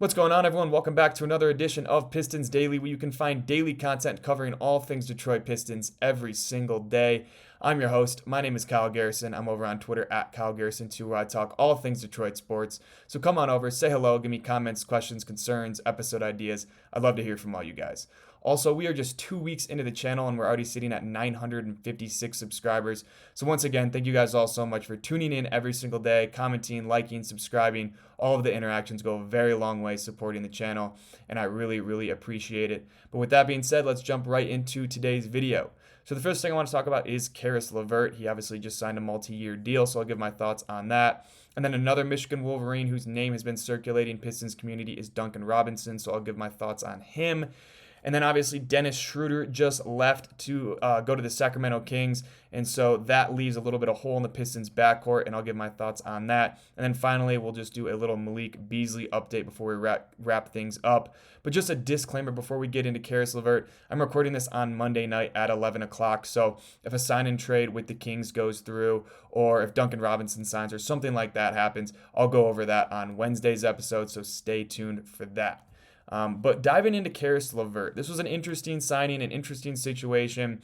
What's going on, everyone? Welcome back to another edition of Pistons Daily, where you can find daily content covering all things Detroit Pistons every single day. I'm your host. My name is Kyle Garrison. I'm over on Twitter at Kyle Garrison2, where I talk all things Detroit sports. So come on over, say hello, give me comments, questions, concerns, episode ideas. I'd love to hear from all you guys. Also, we are just 2 weeks into the channel and we're already sitting at 956 subscribers. So once again, thank you guys all so much for tuning in every single day, commenting, liking, subscribing. All of the interactions go a very long way supporting the channel, and I really, really appreciate it. But with that being said, let's jump right into today's video. So the first thing I want to talk about is Caris LeVert. He obviously just signed a multi-year deal, so I'll give my thoughts on that. And then another Michigan Wolverine whose name has been circulating Pistons community is Duncan Robinson, so I'll give my thoughts on him. And then obviously Dennis Schröder just left to go to the Sacramento Kings. And so that leaves a little bit of hole in the Pistons backcourt, and I'll give my thoughts on that. And then finally, we'll just do a little Malik Beasley update before we wrap things up. But just a disclaimer before we get into Caris LeVert, I'm recording this on Monday night at 11 o'clock. So if a sign-and trade with the Kings goes through, or if Duncan Robinson signs or something like that happens, I'll go over that on Wednesday's episode, so stay tuned for that. But diving into Caris LeVert, this was an interesting signing, an interesting situation.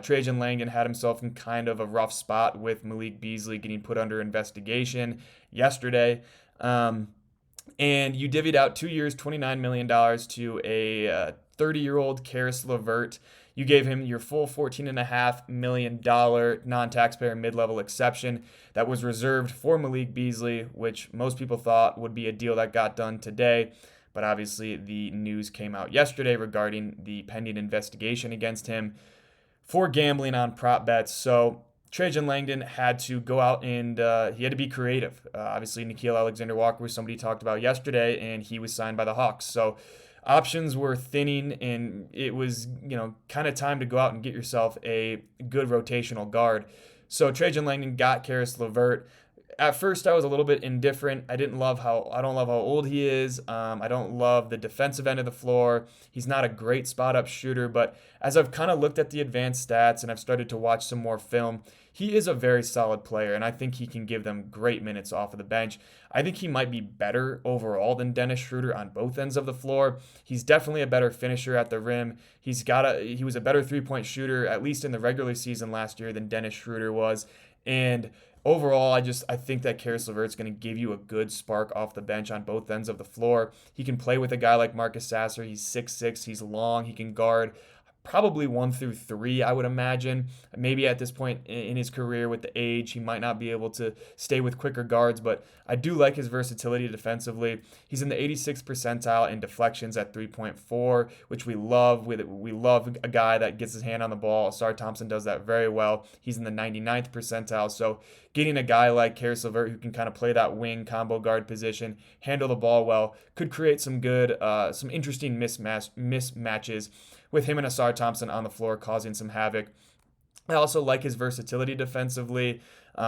Trajan Langdon had himself in kind of a rough spot with Malik Beasley getting put under investigation yesterday. And you divvied out 2 years, $29 million to a 30-year-old Caris LeVert. You gave him your full $14.5 million non-taxpayer mid-level exception that was reserved for Malik Beasley, which most people thought would be a deal that got done today. But obviously the news came out yesterday regarding the pending investigation against him for gambling on prop bets. So Trajan Langdon had to go out and he had to be creative. Obviously, Nickeil Alexander-Walker was somebody talked about yesterday, and he was signed by the Hawks. So options were thinning, and it was, kind of time to go out and get yourself a good rotational guard. So Trajan Langdon got Caris LeVert. At first, I was a little bit indifferent. I don't love how old he is. I don't love the defensive end of the floor. He's not a great spot-up shooter, but as I've kind of looked at the advanced stats and I've started to watch some more film, he is a very solid player, and I think he can give them great minutes off of the bench. I think he might be better overall than Dennis Schröder on both ends of the floor. He's definitely a better finisher at the rim. He was a better three-point shooter, at least in the regular season last year, than Dennis Schröder was, and overall, I think that Caris LeVert's going to give you a good spark off the bench on both ends of the floor. He can play with a guy like Marcus Sasser. He's 6'6", he's long, he can guard probably 1 through 3, I would imagine. Maybe at this point in his career with the age, he might not be able to stay with quicker guards, but I do like his versatility defensively. He's in the 86th percentile in deflections at 3.4, which we love. We love a guy that gets his hand on the ball. Ausar Thompson does that very well. He's in the 99th percentile, so getting a guy like Caris LeVert who can kind of play that wing combo guard position, handle the ball well, could create some interesting mismatches with him and Ausar Thompson on the floor causing some havoc. I also like his versatility defensively,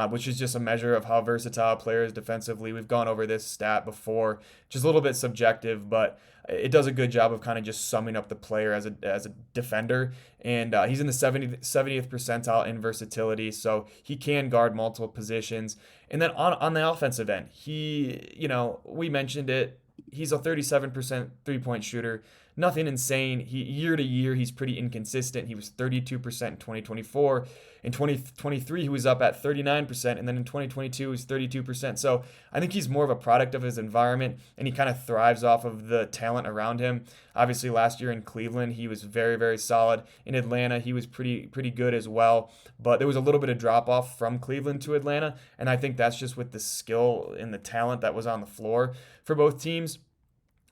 which is just a measure of how versatile a player is defensively. We've gone over this stat before, just a little bit subjective, but it does a good job of kind of just summing up the player as a defender. And he's in the 70th percentile in versatility, so he can guard multiple positions. And then on the offensive end, we mentioned it, he's a 37% three-point shooter. Nothing insane. Year to year, he's pretty inconsistent. He was 32% in 2024. In 2023, he was up at 39%, and then in 2022, he was 32%. So I think he's more of a product of his environment, and he kind of thrives off of the talent around him. Obviously, last year in Cleveland, he was very, very solid. In Atlanta, he was pretty good as well, but there was a little bit of drop-off from Cleveland to Atlanta, and I think that's just with the skill and the talent that was on the floor for both teams.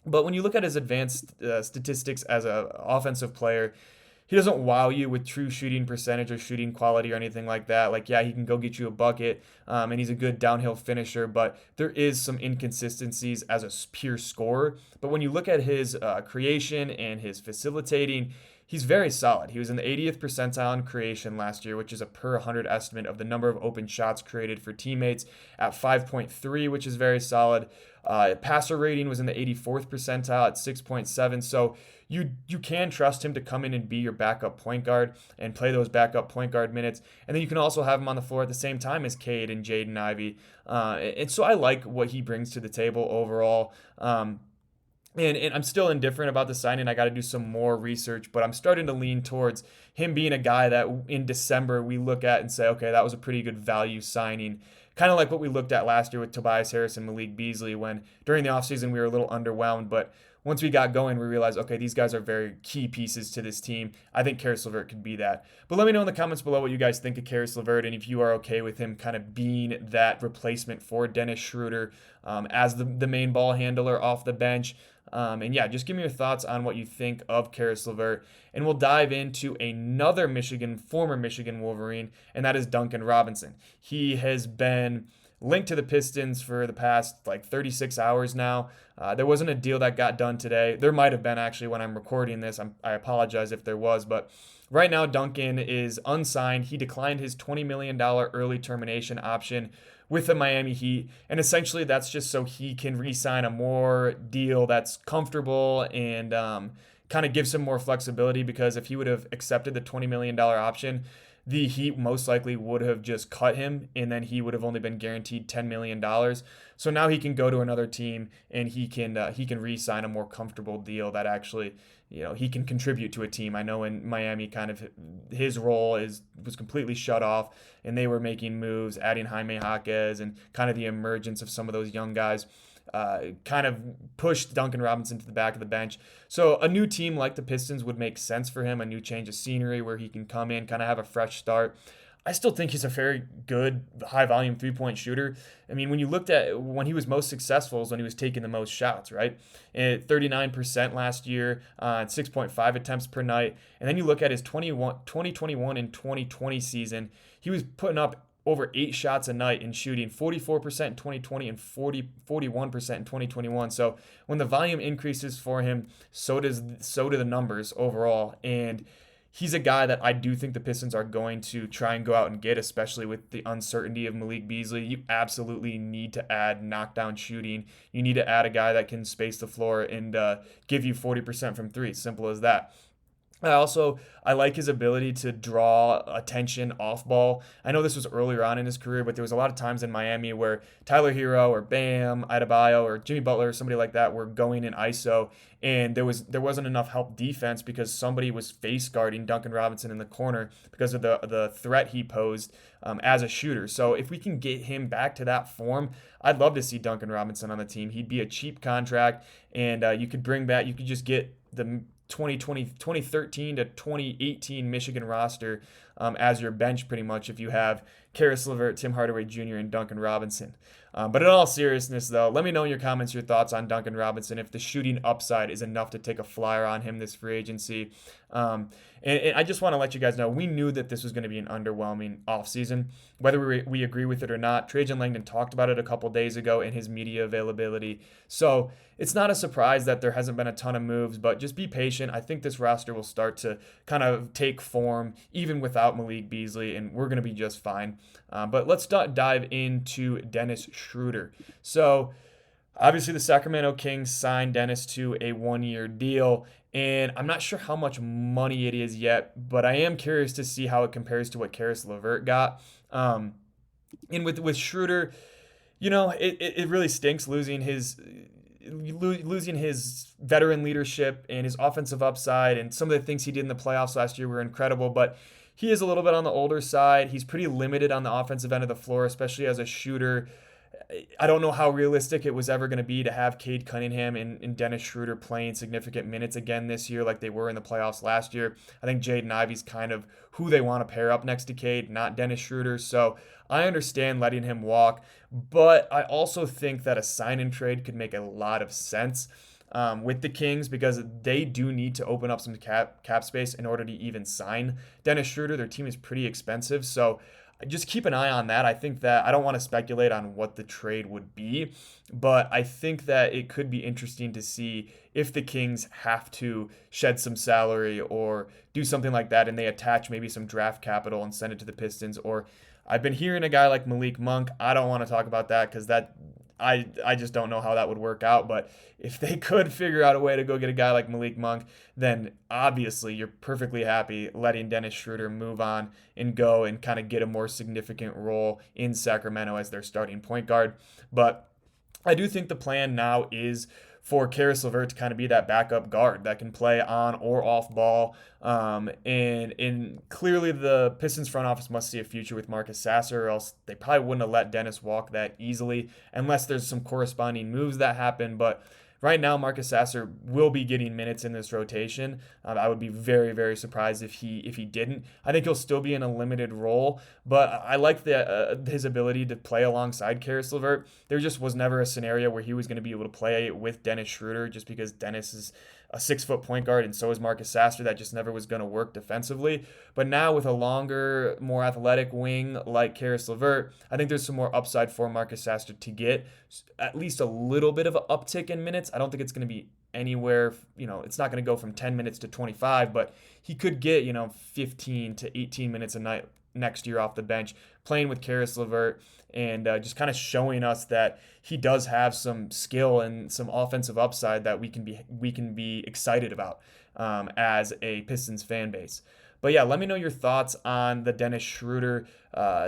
But when you look at his advanced statistics as an offensive player, he doesn't wow you with true shooting percentage or shooting quality or anything like that. Like, yeah, he can go get you a bucket, and he's a good downhill finisher, but there is some inconsistencies as a pure scorer. But when you look at his creation and his facilitating, he's very solid. He was in the 80th percentile in creation last year, which is a per 100 estimate of the number of open shots created for teammates at 5.3, which is very solid. Passer rating was in the 84th percentile at 6.7. So you can trust him to come in and be your backup point guard and play those backup point guard minutes. And then you can also have him on the floor at the same time as Cade and Jaden Ivey. And so I like what he brings to the table overall. And I'm still indifferent about the signing. I got to do some more research, but I'm starting to lean towards him being a guy that in December we look at and say, okay, that was a pretty good value signing. Kind of like what we looked at last year with Tobias Harris and Malik Beasley, when during the offseason we were a little underwhelmed, but once we got going, we realized, okay, these guys are very key pieces to this team. I think Caris LeVert could be that. But let me know in the comments below what you guys think of Caris LeVert, and if you are okay with him kind of being that replacement for Dennis Schröder as the main ball handler off the bench. And yeah, just give me your thoughts on what you think of Caris LeVert. And we'll dive into another former Michigan Wolverine, and that is Duncan Robinson. He has been linked to the Pistons for the past like 36 hours now. There wasn't a deal that got done today. There might have been actually when I'm recording this. I apologize if there was, but right now Duncan is unsigned. He declined his $20 million early termination option with the Miami Heat, and essentially that's just so he can re-sign a more deal that's comfortable and kind of gives him more flexibility, because if he would have accepted the $20 million option, the Heat most likely would have just cut him, and then he would have only been guaranteed $10 million. So now he can go to another team and he can re-sign a more comfortable deal that actually, he can contribute to a team. I know in Miami, kind of his role was completely shut off, and they were making moves, adding Jaime Jaquez, and kind of the emergence of some of those young guys kind of pushed Duncan Robinson to the back of the bench. So a new team like the Pistons would make sense for him, a new change of scenery where he can come in, kind of have a fresh start. I still think he's a very good high-volume three-point shooter. I mean, when you looked at when he was most successful is when he was taking the most shots, right? At 39% last year, 6.5 attempts per night. And then you look at his 2021 and 2020 season, he was putting up over 8 shots a night and shooting 44% in 2020 and 41% in 2021. So when the volume increases for him, so do the numbers overall. And he's a guy that I do think the Pistons are going to try and go out and get, especially with the uncertainty of Malik Beasley. You absolutely need to add knockdown shooting. You need to add a guy that can space the floor and give you 40% from three. Simple as that. I like his ability to draw attention off ball. I know this was earlier on in his career, but there was a lot of times in Miami where Tyler Hero or Bam Adebayo or Jimmy Butler or somebody like that were going in ISO, and there wasn't enough help defense because somebody was face guarding Duncan Robinson in the corner because of the threat he posed as a shooter. So if we can get him back to that form, I'd love to see Duncan Robinson on the team. He'd be a cheap contract, and you could just get the 2013 to 2018 Michigan roster as your bench pretty much if you have Caris LeVert, Tim Hardaway Jr., and Duncan Robinson. But in all seriousness, though, let me know in your comments your thoughts on Duncan Robinson, if the shooting upside is enough to take a flyer on him this free agency. And I just want to let you guys know, we knew that this was going to be an underwhelming offseason. Whether we agree with it or not, Trajan Langdon talked about it a couple days ago in his media availability. So it's not a surprise that there hasn't been a ton of moves, but just be patient. I think this roster will start to kind of take form even without Malik Beasley, and we're going to be just fine. But let's dive into Dennis Schröder. So obviously the Sacramento Kings signed Dennis to a 1-year deal, and I'm not sure how much money it is yet, but I am curious to see how it compares to what Caris LeVert got. And with Schröder, it really stinks losing his veteran leadership and his offensive upside, and some of the things he did in the playoffs last year were incredible, but he is a little bit on the older side. He's pretty limited on the offensive end of the floor, especially as a shooter. I don't know how realistic it was ever going to be to have Cade Cunningham and Dennis Schröder playing significant minutes again this year like they were in the playoffs last year. I think Jaden Ivey's kind of who they want to pair up next to Cade, not Dennis Schröder. So I understand letting him walk, but I also think that a sign-and trade could make a lot of sense with the Kings, because they do need to open up some cap space in order to even sign Dennis Schröder. Their team is pretty expensive, so just keep an eye on that. I think that I don't want to speculate on what the trade would be, but I think that it could be interesting to see if the Kings have to shed some salary or do something like that, and they attach maybe some draft capital and send it to the Pistons. Or I've been hearing a guy like Malik Monk. I don't want to talk about that because I just don't know how that would work out. But if they could figure out a way to go get a guy like Malik Monk, then obviously you're perfectly happy letting Dennis Schröder move on and go and kind of get a more significant role in Sacramento as their starting point guard. But I do think the plan now is for Caris LeVert to kind of be that backup guard that can play on or off ball. And clearly the Pistons front office must see a future with Marcus Sasser, or else they probably wouldn't have let Dennis walk that easily unless there's some corresponding moves that happen. But right now, Marcus Sasser will be getting minutes in this rotation. I would be very, very surprised if he didn't. I think he'll still be in a limited role, but I like his ability to play alongside Caris LeVert. There just was never a scenario where he was going to be able to play with Dennis Schröder, just because Dennis is a 6-foot point guard and so is Marcus Sasser. That just never was going to work defensively. But now with a longer, more athletic wing like Caris LeVert, I think there's some more upside for Marcus Sasser to get at least a little bit of an uptick in minutes. I don't think it's going to be anywhere, it's not going to go from 10 minutes to 25, but he could get, 15 to 18 minutes a night next year off the bench, playing with Caris LeVert, and just kind of showing us that he does have some skill and some offensive upside that we can be excited about as a Pistons fan base. But yeah, let me know your thoughts on the Dennis Schröder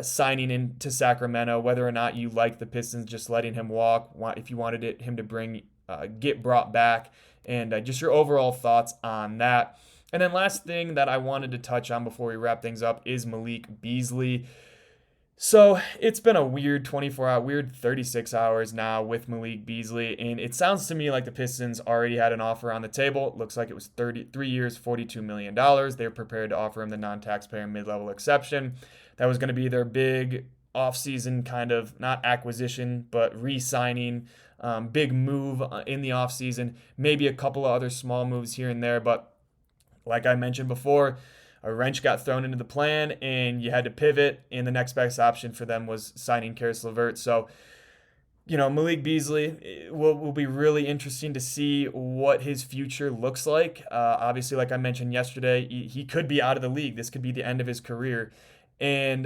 signing into Sacramento, whether or not you like the Pistons just letting him walk, if you wanted him to get brought back, and just your overall thoughts on that. And then last thing that I wanted to touch on before we wrap things up is Malik Beasley. So it's been a weird weird 36 hours now with Malik Beasley, and it sounds to me like the Pistons already had an offer on the table. It looks like it was 3 years, $42 million. They were prepared to offer him the non-taxpayer mid-level exception. That was going to be their big offseason kind of, not acquisition, but re-signing, big move in the offseason. Maybe a couple of other small moves here and there, but like I mentioned before, a wrench got thrown into the plan and you had to pivot, and the next best option for them was signing Caris LeVert. So, Malik Beasley will be really interesting to see what his future looks like. Obviously, like I mentioned yesterday, he could be out of the league. This could be the end of his career. And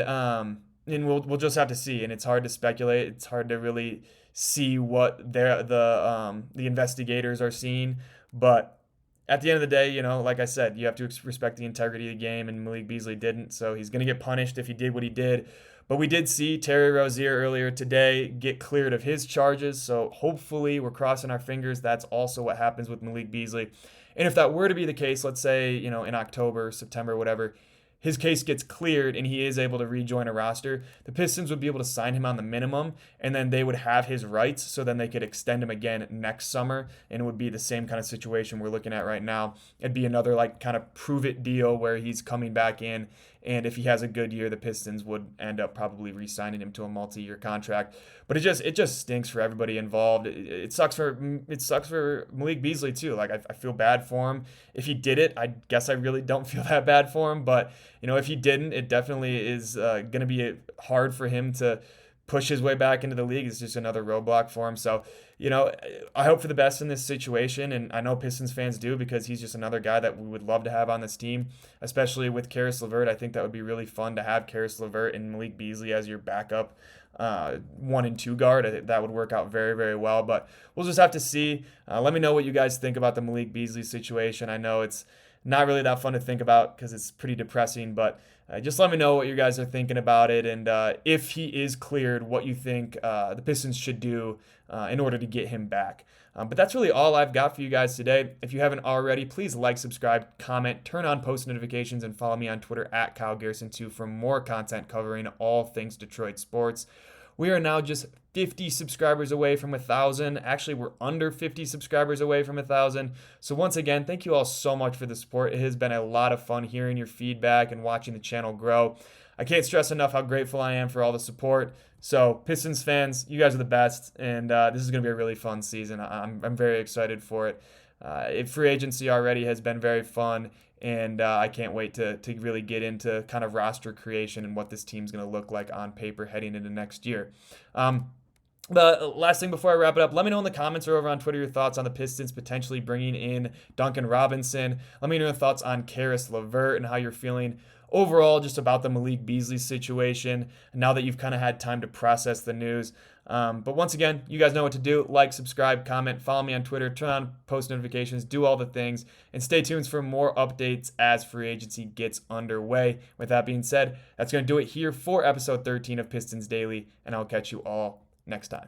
we'll just have to see. And it's hard to speculate. It's hard to really see what the investigators are seeing. But at the end of the day, like I said, you have to respect the integrity of the game, and Malik Beasley didn't, so he's going to get punished if he did what he did. But we did see Terry Rozier earlier today get cleared of his charges, so hopefully we're crossing our fingers that's also what happens with Malik Beasley. And if that were to be the case, let's say, in October, September, whatever, his case gets cleared and he is able to rejoin a roster, the Pistons would be able to sign him on the minimum, and then they would have his rights, so then they could extend him again next summer, and it would be the same kind of situation we're looking at right now. It'd be another kind of prove-it deal where he's coming back in, and if he has a good year, the Pistons would end up probably re-signing him to a multi-year contract. But it just stinks for everybody involved. It sucks for Malik Beasley too. I feel bad for him. If he did it, I guess I really don't feel that bad for him. But if he didn't, it definitely is going to be hard for him to push his way back into the league. It's just another roadblock for him. So, I hope for the best in this situation, and I know Pistons fans do, because he's just another guy that we would love to have on this team, especially with Caris LeVert. I think that would be really fun to have Caris LeVert and Malik Beasley as your backup 1 and 2 guard. I think that would work out very, very well, but we'll just have to see. Let me know what you guys think about the Malik Beasley situation. I know it's not really that fun to think about because it's pretty depressing, but just let me know what you guys are thinking about it, and if he is cleared, what you think the Pistons should do in order to get him back. But that's really all I've got for you guys today. If you haven't already, please like, subscribe, comment, turn on post notifications, and follow me on Twitter at Kyle Garrison2 for more content covering all things Detroit sports. We are now just 50 subscribers away from 1,000. Actually, we're under 50 subscribers away from 1,000. So once again, thank you all so much for the support. It has been a lot of fun hearing your feedback and watching the channel grow. I can't stress enough how grateful I am for all the support. So Pistons fans, you guys are the best, and this is going to be a really fun season. I'm very excited for it. Free agency already has been very fun, and I can't wait to really get into kind of roster creation and what this team's going to look like on paper heading into next year. The last thing before I wrap it up, let me know in the comments or over on Twitter your thoughts on the Pistons potentially bringing in Duncan Robinson. Let me know your thoughts on Caris LeVert and how you're feeling overall just about the Malik Beasley situation now that you've kind of had time to process the news. But once again, you guys know what to do. Like, subscribe, comment, follow me on Twitter, turn on post notifications, do all the things, and stay tuned for more updates as free agency gets underway. With that being said, that's going to do it here for episode 13 of Pistons Daily, and I'll catch you all next time.